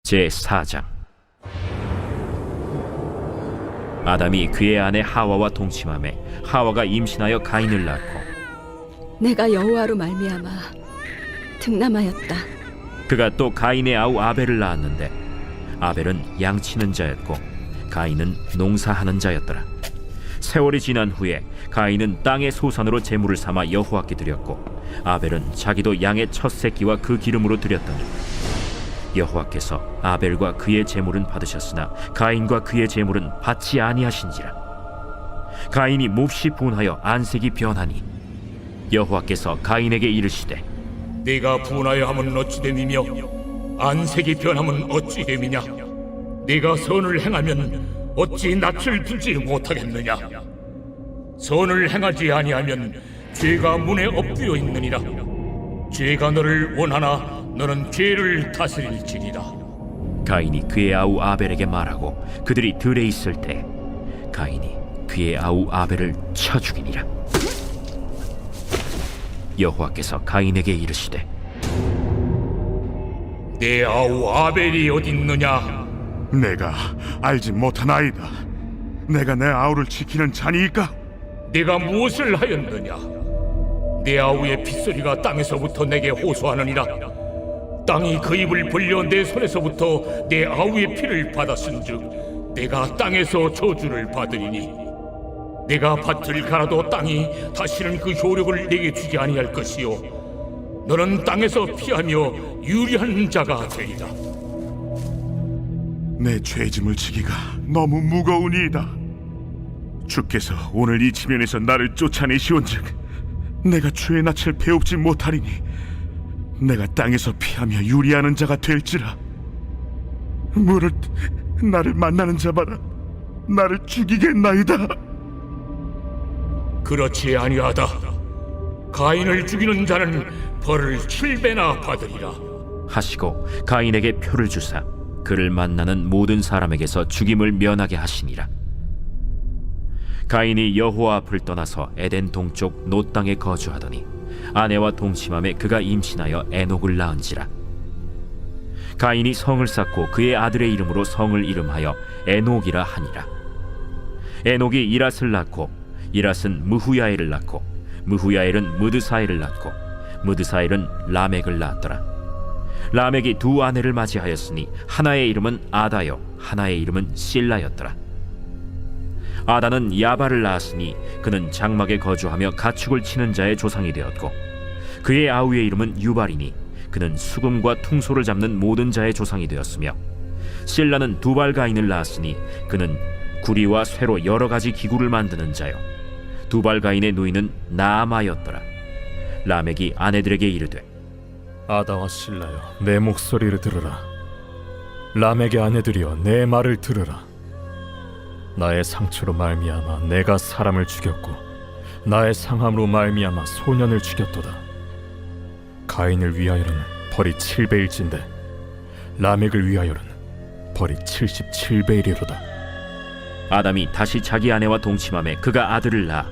제4장. 아담이 그의 아내 하와와 동침하매 하와가 임신하여 가인을 낳고 내가 여호와로 말미암아 득남하였다. 그가 또 가인의 아우 아벨을 낳았는데 아벨은 양치는 자였고 가인은 농사하는 자였더라. 세월이 지난 후에 가인은 땅의 소산으로 제물을 삼아 여호와께 드렸고 아벨은 자기도 양의 첫 새끼와 그 기름으로 드렸더니 여호와께서 아벨과 그의 제물은 받으셨으나 가인과 그의 제물은 받지 아니하신지라. 가인이 몹시 분하여 안색이 변하니 여호와께서 가인에게 이르시되 네가 분하여 함은 어찌 됨이며 안색이 변함은 어찌 됨이냐. 네가 선을 행하면 어찌 낯을 들지 못하겠느냐. 선을 행하지 아니하면 죄가 문에 엎드려 있느니라. 죄가 너를 원하나 너는 죄를 다스릴지니라. 가인이 그의 아우 아벨에게 말하고 그들이 들에 있을 때 가인이 그의 아우 아벨을 쳐 죽이니라. 여호와께서 가인에게 이르시되 내 아우 아벨이 어딨느냐. 내가 알지 못하나이다. 내가 내 아우를 지키는 자니이까? 네가 무엇을 하였느냐. 내 아우의 핏소리가 땅에서부터 내게 호소하느니라. 땅이 그 입을 벌려 내 손에서부터 내 아우의 피를 받았은즉 내가 땅에서 저주를 받으리니 내가 밭을 갈아도 땅이 다시는 그 효력을 내게 주지 아니할 것이요 너는 땅에서 피하며 유리한 자가 되리라. 내 죄짐을 지기가 너무 무거우니이다. 주께서 오늘 이 지면에서 나를 쫓아내시온즉 내가 주의 낯을 배웁지 못하리니 내가 땅에서 피하며 유리하는 자가 될지라. 무릇 나를 만나는 자마다 나를 죽이겠나이다. 그렇지 아니하다. 가인을 죽이는 자는 벌을 7배나 받으리라. 하시고 가인에게 표를 주사 그를 만나는 모든 사람에게서 죽임을 면하게 하시니라. 가인이 여호와 앞을 떠나서 에덴 동쪽 노 땅에 거주하더니 아내와 동침함에 그가 임신하여 에녹을 낳은지라. 가인이 성을 쌓고 그의 아들의 이름으로 성을 이름하여 에녹이라 하니라. 에녹이 이랏을 낳고 이랏은 무후야엘을 낳고 무후야엘은 무드사엘을 낳고 무드사엘은 라멕을 낳았더라. 라멕이 두 아내를 맞이하였으니 하나의 이름은 아다요 하나의 이름은 실라였더라. 아다는 야발을 낳았으니 그는 장막에 거주하며 가축을 치는 자의 조상이 되었고 그의 아우의 이름은 유발이니 그는 수금과 퉁소를 잡는 모든 자의 조상이 되었으며 실라는 두발가인을 낳았으니 그는 구리와 쇠로 여러 가지 기구를 만드는 자요 두발가인의 누이는 나아마였더라. 라멕이 아내들에게 이르되 아다와 실라여, 내 목소리를 들으라. 라멕의 아내들이여, 내 말을 들으라. 나의 상처로 말미암아 내가 사람을 죽였고 나의 상함으로 말미암아 소년을 죽였도다. 가인을 위하여는 벌이 7배일진데 라멕을 이하여는 벌이 77배이리로다. 아담이 다시 자기 아내와 동침함에 그가 아들을 낳아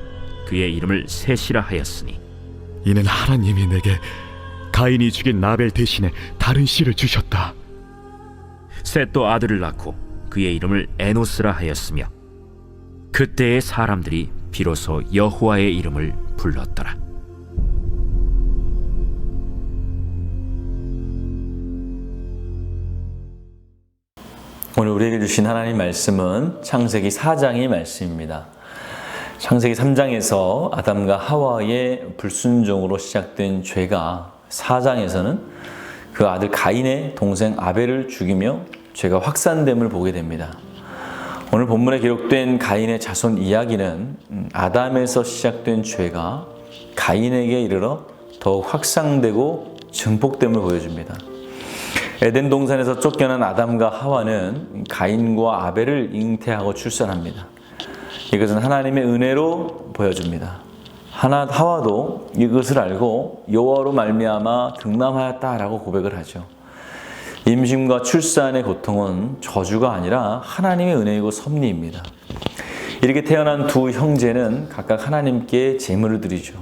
그의 이름을 셋이라 하였으니 이는 하나님이 내게 가인이 죽인 나벨 대신에 다른 씨를 주셨다. 셋도 아들을 낳고 그의 이름을 에노스라 하였으며 그때의 사람들이 비로소 여호와의 이름을 불렀더라. 오늘 우리에게 주신 하나님 말씀은 창세기 4장의 말씀입니다. 창세기 3장에서 아담과 하와의 불순종으로 시작된 죄가 4장에서는 그 아들 가인의 동생 아벨을 죽이며 죄가 확산됨을 보게 됩니다. 오늘 본문에 기록된 가인의 자손 이야기는 아담에서 시작된 죄가 가인에게 이르러 더욱 확산되고 증폭됨을 보여줍니다. 에덴 동산에서 쫓겨난 아담과 하와는 가인과 아벨을 잉태하고 출산합니다. 이것은 하나님의 은혜로 보여줍니다. 하와도 이것을 알고 여호와로 말미암아 득남하였다라고 고백을 하죠. 임신과 출산의 고통은 저주가 아니라 하나님의 은혜이고 섭리입니다. 이렇게 태어난 두 형제는 각각 하나님께 제물을 드리죠.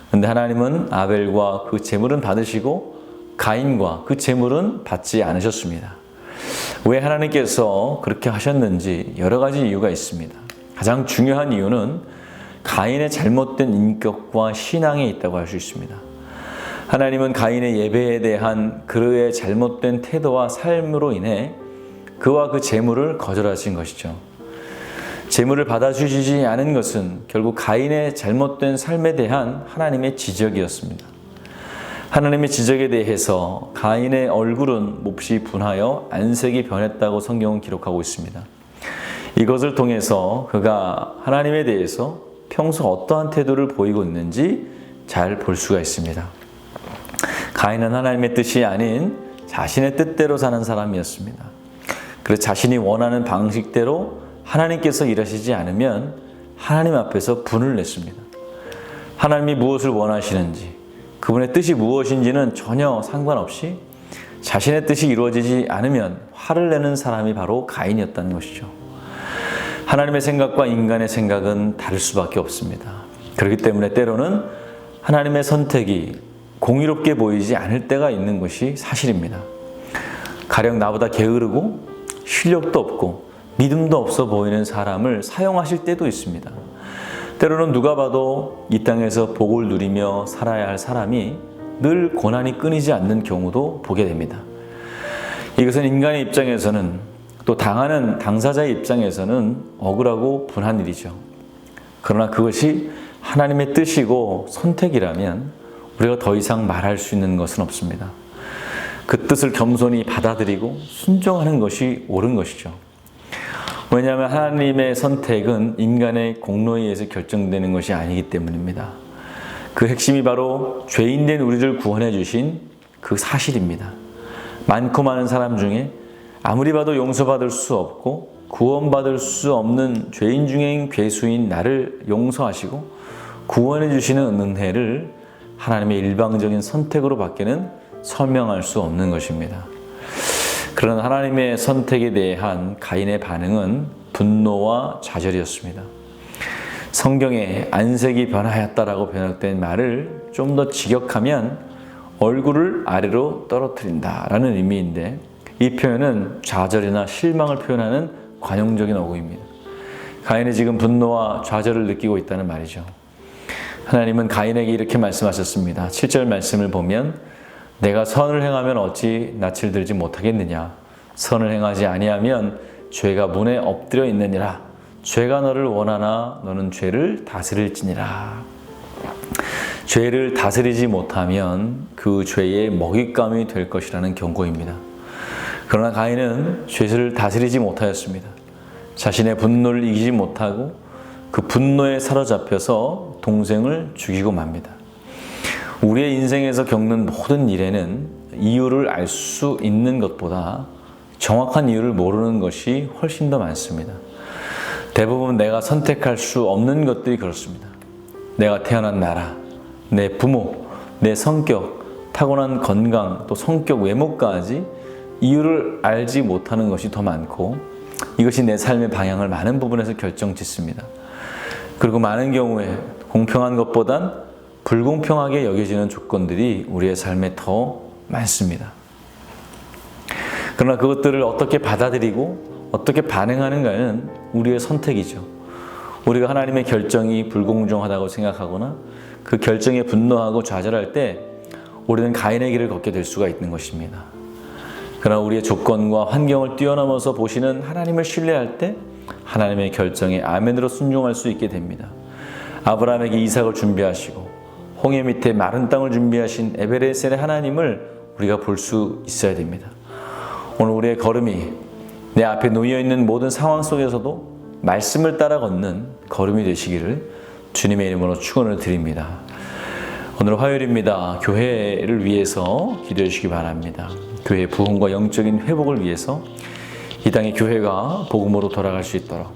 그런데 하나님은 아벨과 그 제물은 받으시고 가인과 그 제물은 받지 않으셨습니다. 왜 하나님께서 그렇게 하셨는지 여러 가지 이유가 있습니다. 가장 중요한 이유는 가인의 잘못된 인격과 신앙에 있다고 할 수 있습니다. 하나님은 가인의 예배에 대한 그의 잘못된 태도와 삶으로 인해 그와 그 제물을 거절하신 것이죠. 제물을 받아주시지 않은 것은 결국 가인의 잘못된 삶에 대한 하나님의 지적이었습니다. 하나님의 지적에 대해서 가인의 얼굴은 몹시 분하여 안색이 변했다고 성경은 기록하고 있습니다. 이것을 통해서 그가 하나님에 대해서 평소 어떠한 태도를 보이고 있는지 잘 볼 수가 있습니다. 가인은 하나님의 뜻이 아닌 자신의 뜻대로 사는 사람이었습니다. 그래서 자신이 원하는 방식대로 하나님께서 일하시지 않으면 하나님 앞에서 분을 냈습니다. 하나님이 무엇을 원하시는지, 그분의 뜻이 무엇인지는 전혀 상관없이 자신의 뜻이 이루어지지 않으면 화를 내는 사람이 바로 가인이었다는 것이죠. 하나님의 생각과 인간의 생각은 다를 수밖에 없습니다. 그렇기 때문에 때로는 하나님의 선택이 공의롭게 보이지 않을 때가 있는 것이 사실입니다. 가령 나보다 게으르고 실력도 없고 믿음도 없어 보이는 사람을 사용하실 때도 있습니다. 때로는 누가 봐도 이 땅에서 복을 누리며 살아야 할 사람이 늘 고난이 끊이지 않는 경우도 보게 됩니다. 이것은 인간의 입장에서는 또 당하는 당사자의 입장에서는 억울하고 분한 일이죠. 그러나 그것이 하나님의 뜻이고 선택이라면 우리가 더 이상 말할 수 있는 것은 없습니다. 그 뜻을 겸손히 받아들이고 순종하는 것이 옳은 것이죠. 왜냐하면 하나님의 선택은 인간의 공로에 의해서 결정되는 것이 아니기 때문입니다. 그 핵심이 바로 죄인된 우리를 구원해 주신 그 사실입니다. 많고 많은 사람 중에 아무리 봐도 용서받을 수 없고 구원받을 수 없는 죄인 중에 괴수인 나를 용서하시고 구원해 주시는 은혜를 하나님의 일방적인 선택으로 밖에는 설명할 수 없는 것입니다. 그런 하나님의 선택에 대한 가인의 반응은 분노와 좌절이었습니다. 성경에 안색이 변하였다라고 번역된 말을 좀 더 직역하면 얼굴을 아래로 떨어뜨린다라는 의미인데, 이 표현은 좌절이나 실망을 표현하는 관용적인 어구입니다. 가인이 지금 분노와 좌절을 느끼고 있다는 말이죠. 하나님은 가인에게 이렇게 말씀하셨습니다. 7절 말씀을 보면 내가 선을 행하면 어찌 낯을 들지 못하겠느냐. 선을 행하지 아니하면 죄가 문에 엎드려 있느니라. 죄가 너를 원하나 너는 죄를 다스릴지니라. 죄를 다스리지 못하면 그 죄의 먹잇감이 될 것이라는 경고입니다. 그러나 가인은 죄를 다스리지 못하였습니다. 자신의 분노를 이기지 못하고 그 분노에 사로잡혀서 동생을 죽이고 맙니다. 우리의 인생에서 겪는 모든 일에는 이유를 알 수 있는 것보다 정확한 이유를 모르는 것이 훨씬 더 많습니다. 대부분 내가 선택할 수 없는 것들이 그렇습니다. 내가 태어난 나라, 내 부모, 내 성격, 타고난 건강, 또 성격, 외모까지 이유를 알지 못하는 것이 더 많고, 이것이 내 삶의 방향을 많은 부분에서 결정짓습니다. 그리고 많은 경우에 공평한 것보단 불공평하게 여겨지는 조건들이 우리의 삶에 더 많습니다. 그러나 그것들을 어떻게 받아들이고 어떻게 반응하는가는 우리의 선택이죠. 우리가 하나님의 결정이 불공정하다고 생각하거나 그 결정에 분노하고 좌절할 때 우리는 가인의 길을 걷게 될 수가 있는 것입니다. 그러나 우리의 조건과 환경을 뛰어넘어서 보시는 하나님을 신뢰할 때 하나님의 결정에 아멘으로 순종할 수 있게 됩니다. 아브라함에게 이삭을 준비하시고 홍해 밑에 마른 땅을 준비하신 에베레셀의 하나님을 우리가 볼 수 있어야 됩니다. 오늘 우리의 걸음이 내 앞에 놓여있는 모든 상황 속에서도 말씀을 따라 걷는 걸음이 되시기를 주님의 이름으로 축원을 드립니다. 오늘 화요일입니다. 교회를 위해서 기도해 주시기 바랍니다. 교회 부흥과 영적인 회복을 위해서 이 땅의 교회가 복음으로 돌아갈 수 있도록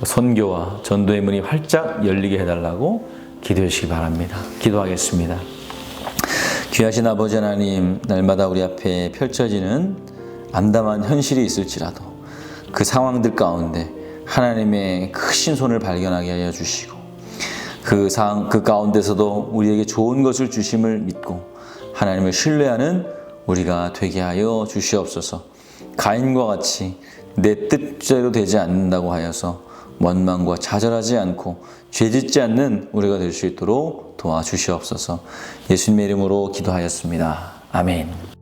선교와 전도의 문이 활짝 열리게 해달라고 기도해 주시기 바랍니다. 기도하겠습니다. 귀하신 아버지 하나님, 날마다 우리 앞에 펼쳐지는 암담한 현실이 있을지라도 그 상황들 가운데 하나님의 크신 손을 발견하게 하여 주시고 그 가운데서도 우리에게 좋은 것을 주심을 믿고 하나님을 신뢰하는 우리가 되게 하여 주시옵소서. 가인과 같이 내 뜻대로 되지 않는다고 하여서 원망과 좌절하지 않고 죄짓지 않는 우리가 될 수 있도록 도와주시옵소서. 예수님의 이름으로 기도하였습니다. 아멘.